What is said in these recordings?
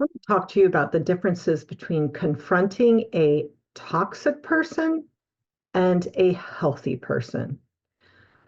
want to talk to you about the differences between confronting a toxic person and a healthy person.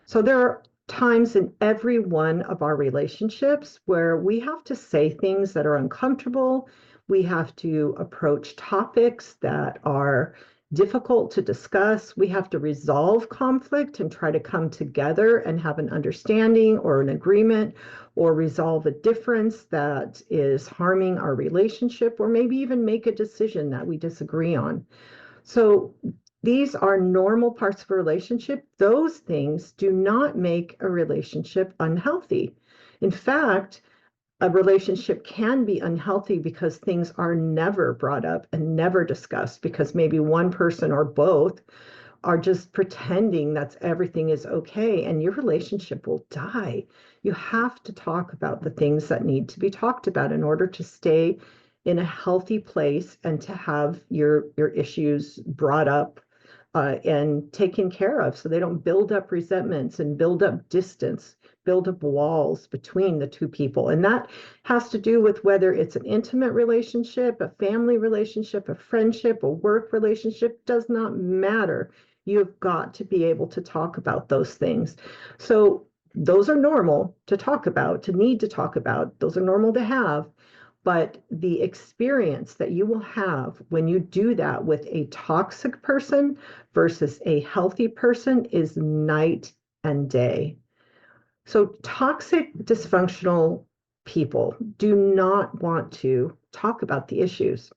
So there are times in every one of our relationships where we have to say things that are uncomfortable. We have to approach topics that are difficult to discuss. We have to resolve conflict and try to come together and have an understanding or an agreement or resolve a difference that is harming our relationship, or maybe even make a decision that we disagree on. So these are normal parts of a relationship. Those things do not make a relationship unhealthy. In fact, a relationship can be unhealthy because things are never brought up and never discussed, because maybe one person or both are just pretending that everything is okay, and your relationship will die. You have to talk about the things that need to be talked about in order to stay in a healthy place and to have your issues brought up and taken care of, so they don't build up resentments and build up distance, build up walls between the two people. And that has to do with whether it's an intimate relationship, a family relationship, a friendship, a work relationship, does not matter. You've got to be able to talk about those things. So those are normal to talk about, to need to talk about. Those are normal to have. But the experience that you will have when you do that with a toxic person versus a healthy person is night and day. So toxic, dysfunctional people do not want to talk about the issues.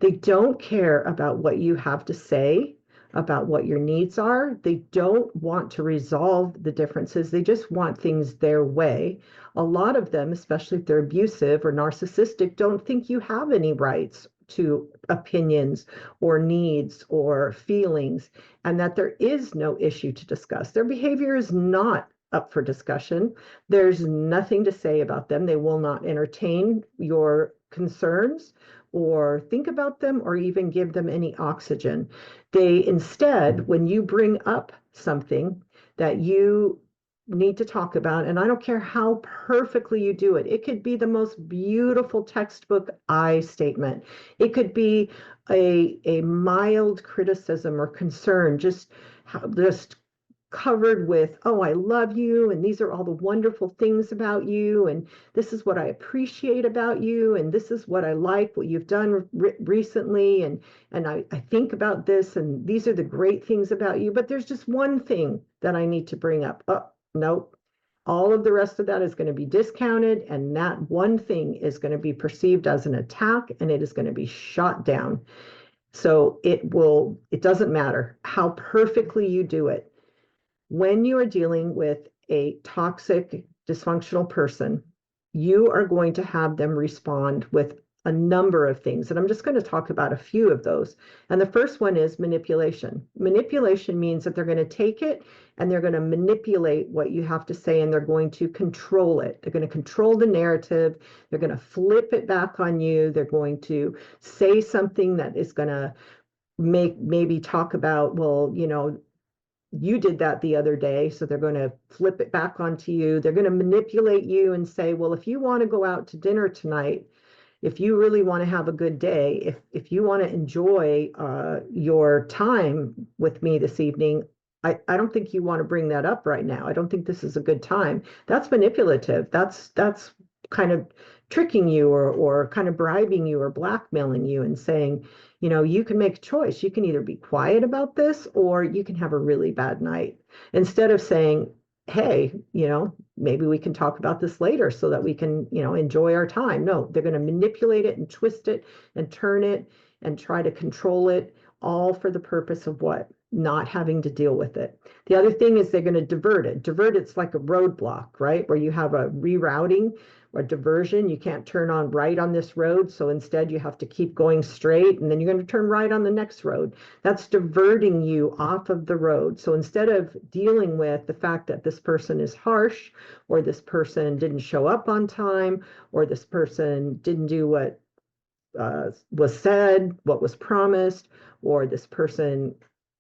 They don't care about what you have to say, about what your needs are. They don't want to resolve the differences. They just want things their way. A lot of them, especially if they're abusive or narcissistic, don't think you have any rights to opinions or needs or feelings, and that there is no issue to discuss. Their behavior is not up for discussion. There's nothing to say about them. They will not entertain your concerns or think about them or even give them any oxygen. They instead, when you bring up something that you need to talk about, and I don't care how perfectly you do it, it could be the most beautiful textbook I statement. It could be a mild criticism or concern, just covered with, oh, I love you, and these are all the wonderful things about you, and this is what I appreciate about you, and this is what I like, what you've done recently, and I think about this, and these are the great things about you, but there's just one thing that I need to bring up. Oh, nope. All of the rest of that is going to be discounted, and that one thing is going to be perceived as an attack, and it is going to be shot down. So it doesn't matter how perfectly you do it. When you are dealing with a toxic, dysfunctional person, you are going to have them respond with a number of things. And I'm just going to talk about a few of those. And the first one is manipulation. Manipulation means that they're going to take it and they're going to manipulate what you have to say, and they're going to control it. They're going to control the narrative. They're going to flip it back on you. They're going to say something that is going to maybe talk about, well, you did that the other day, so they're going to flip it back onto you. They're going to manipulate you and say, well, if you want to go out to dinner tonight, if you really want to have a good day, if you want to enjoy your time with me this evening, I don't think you want to bring that up right now. I don't think this is a good time. That's manipulative. That's kind of tricking you, or kind of bribing you or blackmailing you and saying, you can make a choice. You can either be quiet about this or you can have a really bad night. Instead of saying, hey, maybe we can talk about this later so that we can, enjoy our time. No, they're going to manipulate it and twist it and turn it and try to control it, all for the purpose of what? Not having to deal with it. The other thing is they're going to divert it. Divert it's like a roadblock, right? Where you have a rerouting or diversion. You can't turn on right on this road, so instead you have to keep going straight, and then you're going to turn right on the next road. That's diverting you off of the road. So instead of dealing with the fact that this person is harsh, or this person didn't show up on time, or this person didn't do what was said, what was promised, or this person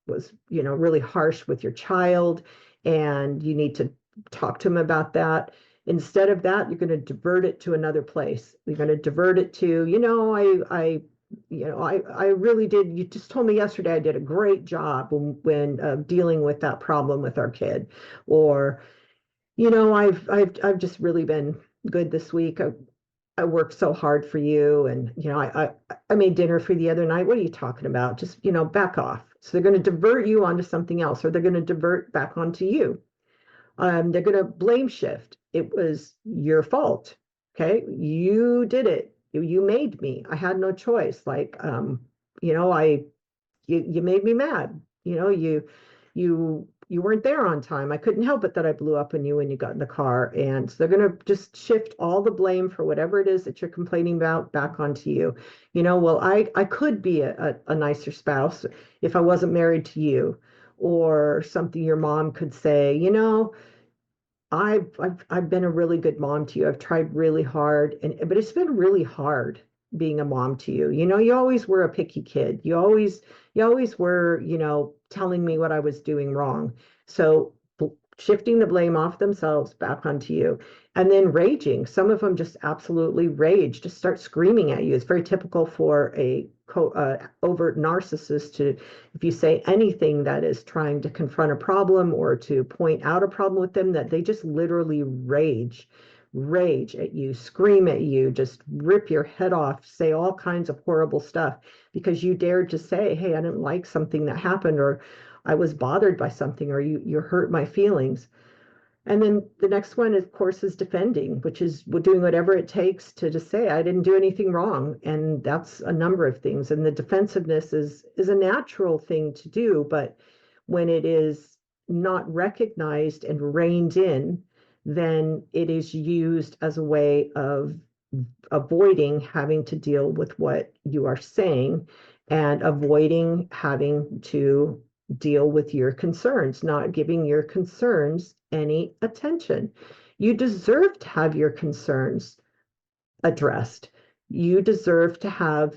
was, really harsh with your child, and you need to talk to them about that. Instead of that, you're going to divert it to another place. You're going to divert it to, I really did. You just told me yesterday I did a great job when dealing with that problem with our kid, or I've just really been good this week. I worked so hard for you, and I made dinner for you the other night. What are you talking about? Just back off. So they're going to divert you onto something else, or they're going to divert back onto you. They're going to blame shift. It was your fault. Okay, you did it. You made me. I had no choice. Like, I you made me mad. You weren't there on time. I couldn't help it that I blew up on you when you got in the car. And so they're going to just shift all the blame for whatever it is that you're complaining about back onto you. Well, I could be a nicer spouse if I wasn't married to you, or something your mom could say, I've been a really good mom to you. I've tried really hard, but it's been really hard being a mom to you. You always were a picky kid. You always were, telling me what I was doing wrong. So shifting the blame off themselves back onto you, and then raging. Some of them just absolutely rage, just start screaming at you. It's very typical for a overt narcissist to, if you say anything that is trying to confront a problem or to point out a problem with them, that they just literally rage at you, scream at you, just rip your head off, say all kinds of horrible stuff because you dared to say, hey, I didn't like something that happened, or I was bothered by something, or you hurt my feelings. And then the next one, of course, is defending, which is doing whatever it takes to just say, I didn't do anything wrong. And that's a number of things. And the defensiveness is a natural thing to do, but when it is not recognized and reined in, then it is used as a way of avoiding having to deal with what you are saying and avoiding having to deal with your concerns, not giving your concerns any attention. You deserve to have your concerns addressed. You deserve to have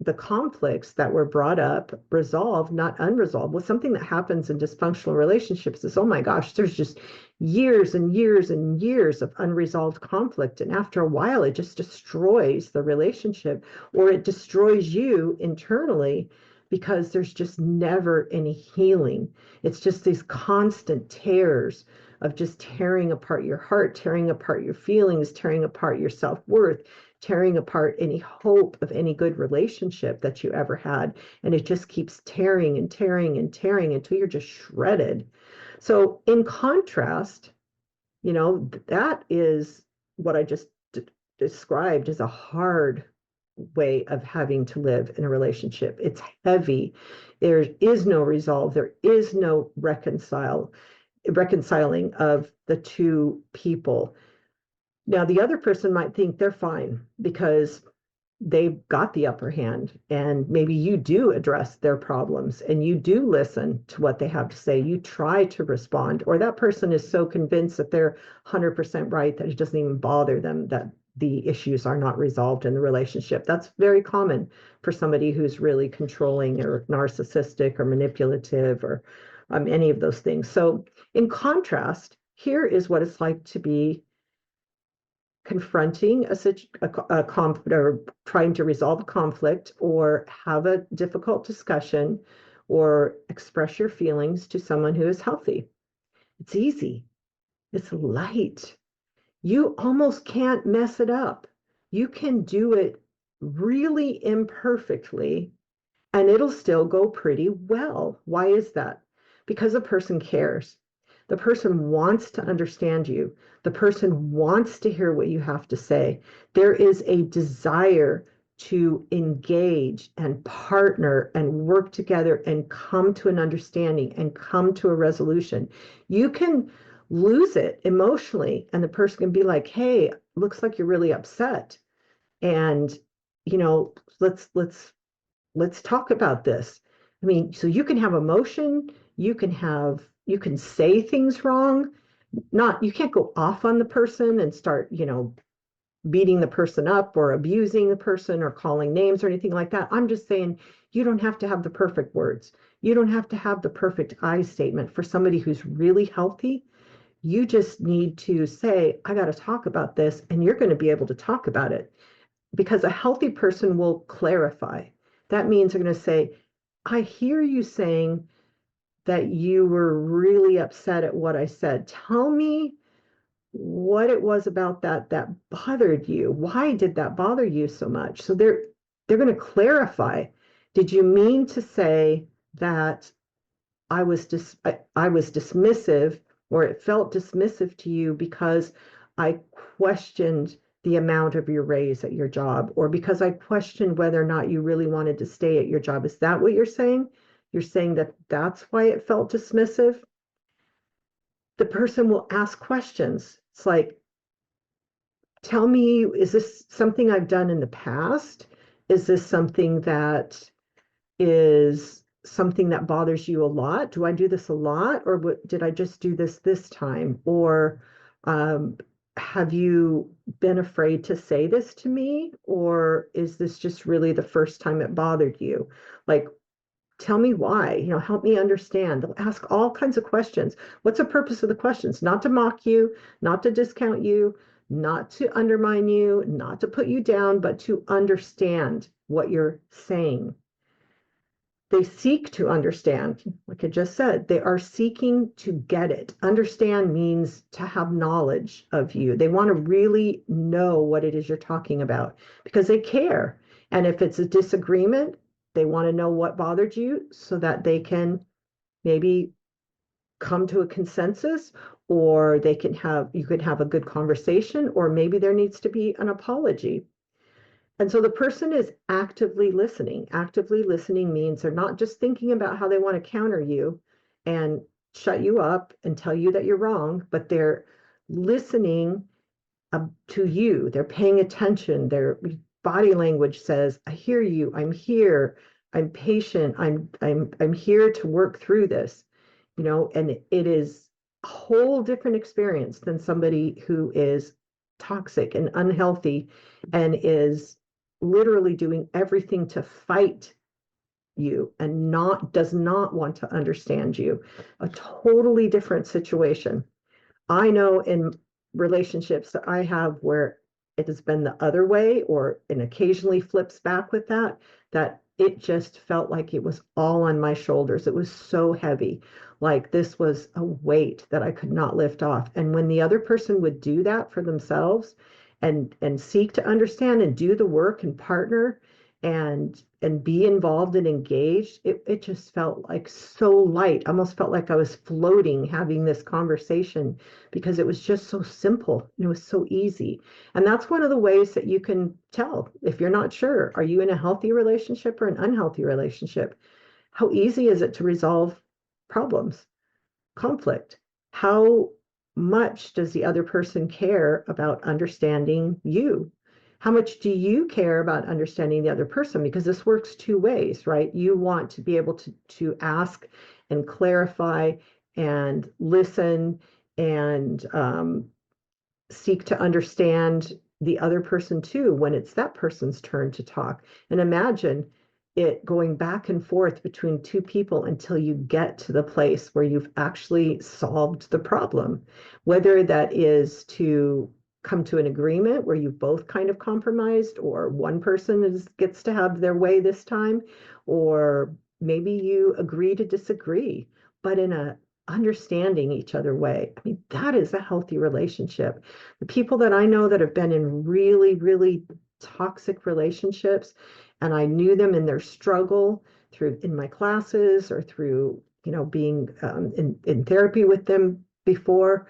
the conflicts that were brought up resolved, not unresolved. Well, something that happens in dysfunctional relationships is, oh my gosh, there's just years and years and years of unresolved conflict. And after a while, it just destroys the relationship, or it destroys you internally, because there's just never any healing. It's just these constant tears of just tearing apart your heart, tearing apart your feelings, tearing apart your self-worth, tearing apart any hope of any good relationship that you ever had. And it just keeps tearing and tearing and tearing until you're just shredded. So in contrast, that is what I just described as a hard way of having to live in a relationship. It's heavy. There is no resolve. There is no reconciling of the two people. Now, the other person might think they're fine because they've got the upper hand, and maybe you do address their problems and you do listen to what they have to say. You try to respond, or that person is so convinced that they're 100% right that it doesn't even bother them that the issues are not resolved in the relationship. That's very common for somebody who's really controlling or narcissistic or manipulative, or any of those things. So in contrast, here is what it's like to be confronting a conflict, or trying to resolve a conflict, or have a difficult discussion, or express your feelings to someone who is healthy. It's easy. It's light. You almost can't mess it up. You can do it really imperfectly, and it'll still go pretty well. Why is that? Because a person cares. The person wants to understand you. The person wants to hear what you have to say. There is a desire to engage and partner and work together and come to an understanding and come to a resolution. You can lose it emotionally, and the person can be like, hey, looks like you're really upset. And, let's talk about this. I mean, so you can have emotion, you can say things wrong. You can't go off on the person and start, beating the person up or abusing the person or calling names or anything like that. I'm just saying, you don't have to have the perfect words. You don't have to have the perfect I statement. For somebody who's really healthy, You just need to say, I got to talk about this, and you're going to be able to talk about it because a healthy person will clarify. That means they're going to say, I hear you saying that you were really upset at what I said. Tell me what it was about that that bothered you. Why did that bother you so much? So they're going to clarify. Did you mean to say that I was dismissive, or it felt dismissive to you because I questioned the amount of your raise at your job, or because I questioned whether or not you really wanted to stay at your job? Is that what you're saying? You're saying that that's why it felt dismissive? The person will ask questions. It's like, tell me, is this something I've done in the past? Is this something that is something that bothers you a lot? Do I do this a lot, or did I just do this time? Or um, have you been afraid to say this to me, or is this just really the first time it bothered you? Like, tell me why, help me understand. They'll ask all kinds of questions. What's the purpose of the questions? Not to mock you, not to discount you, not to undermine you, not to put you down, but to understand what you're saying. They seek to understand. Like I just said, they are seeking to get it. Understand means to have knowledge of you. They want to really know what it is you're talking about because they care. And if it's a disagreement, they want to know what bothered you so that they can maybe come to a consensus, or you could have a good conversation, or maybe there needs to be an apology. And so the person is actively listening. Actively listening means they're not just thinking about how they want to counter you and shut you up and tell you that you're wrong, but they're listening to you. They're paying attention. Their body language says, I hear you. I'm here. I'm patient. I'm here to work through this, and it is a whole different experience than somebody who is toxic and unhealthy and is literally doing everything to fight you and does not want to understand you. A totally different situation. I know in relationships that I have where it has been the other way, or and occasionally flips back with that it just felt like it was all on my shoulders. It was so heavy. Like this was a weight that I could not lift off. And when the other person would do that for themselves and seek to understand and do the work and partner and be involved and engaged, it just felt like so light. I almost felt like I was floating having this conversation because it was just so simple and it was so easy. And that's one of the ways that you can tell if you're not sure. Are you in a healthy relationship or an unhealthy relationship? How easy is it to resolve problems, conflict? How much does the other person care about understanding you? How much do you care about understanding the other person? Because this works two ways, right? You want to be able to ask and clarify and listen and seek to understand the other person too when it's that person's turn to talk. And imagine it going back and forth between two people until you get to the place where you've actually solved the problem, whether that is to come to an agreement where you've both kind of compromised, or one person gets to have their way this time, or maybe you agree to disagree, but in a understanding each other way. I mean, that is a healthy relationship. The people that I know that have been in really, really toxic relationships, and I knew them in their struggle through in my classes or through, being in therapy with them before,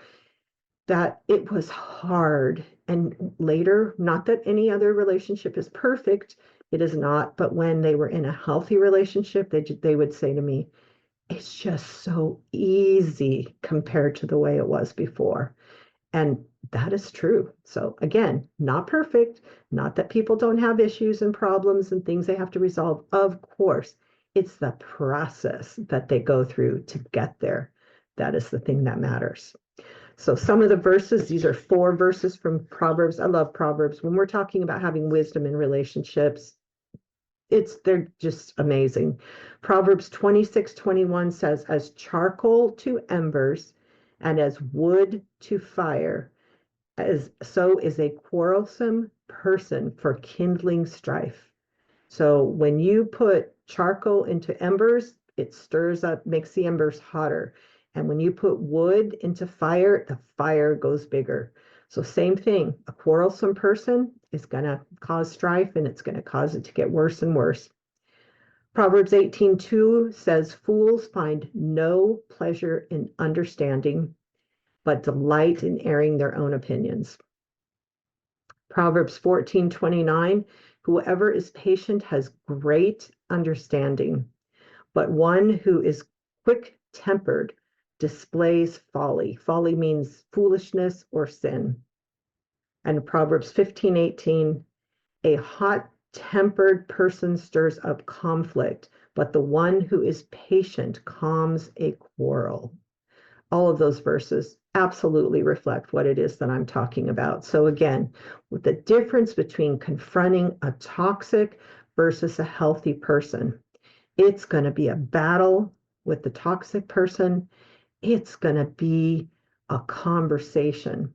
that it was hard. And later, not that any other relationship is perfect, it is not, but when they were in a healthy relationship, they would say to me, it's just so easy compared to the way it was before. And that is true. So again, not perfect, not that people don't have issues and problems and things they have to resolve. Of course, it's the process that they go through to get there. That is the thing that matters. So some of the verses, these are 4 verses from Proverbs. I love Proverbs. When we're talking about having wisdom in relationships, they're just amazing. Proverbs 26:21 says, as charcoal to embers And as wood to fire, as so is a quarrelsome person for kindling strife. So when you put charcoal into embers, it stirs up, makes the embers hotter. And when you put wood into fire, the fire goes bigger. So same thing, a quarrelsome person is going to cause strife and it's going to cause it to get worse and worse. Proverbs 18:2 says, fools find no pleasure in understanding, but delight in airing their own opinions. Proverbs 14:29, whoever is patient has great understanding, but one who is quick-tempered displays folly. Folly means foolishness or sin. And Proverbs 15:18, a hot-tempered person stirs up conflict, but the one who is patient calms a quarrel. All of those verses absolutely reflect what it is that I'm talking about. So again, with the difference between confronting a toxic versus a healthy person, it's going to be a battle with the toxic person. It's going to be a conversation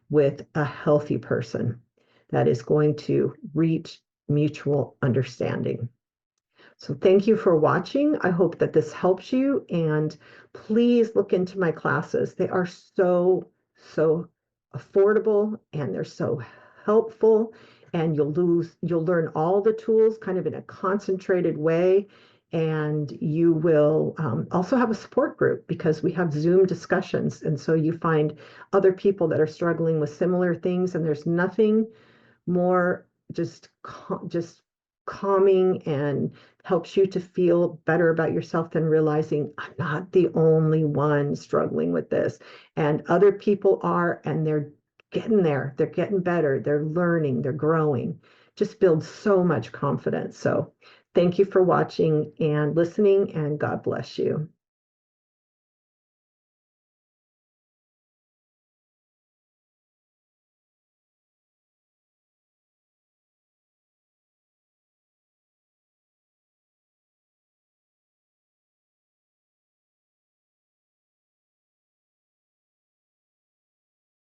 with a healthy person that is going to reach mutual understanding. So thank you for watching. I hope that this helps you, and please look into my classes. They are so, so affordable and they're so helpful, and you'll learn all the tools kind of in a concentrated way. And you will also have a support group because we have Zoom discussions. And so you find other people that are struggling with similar things, and there's nothing more just calming and helps you to feel better about yourself than realizing I'm not the only one struggling with this, and other people are, and they're getting there, they're getting better, they're learning, they're growing. Just builds so much confidence. So thank you for watching and listening, and God bless you.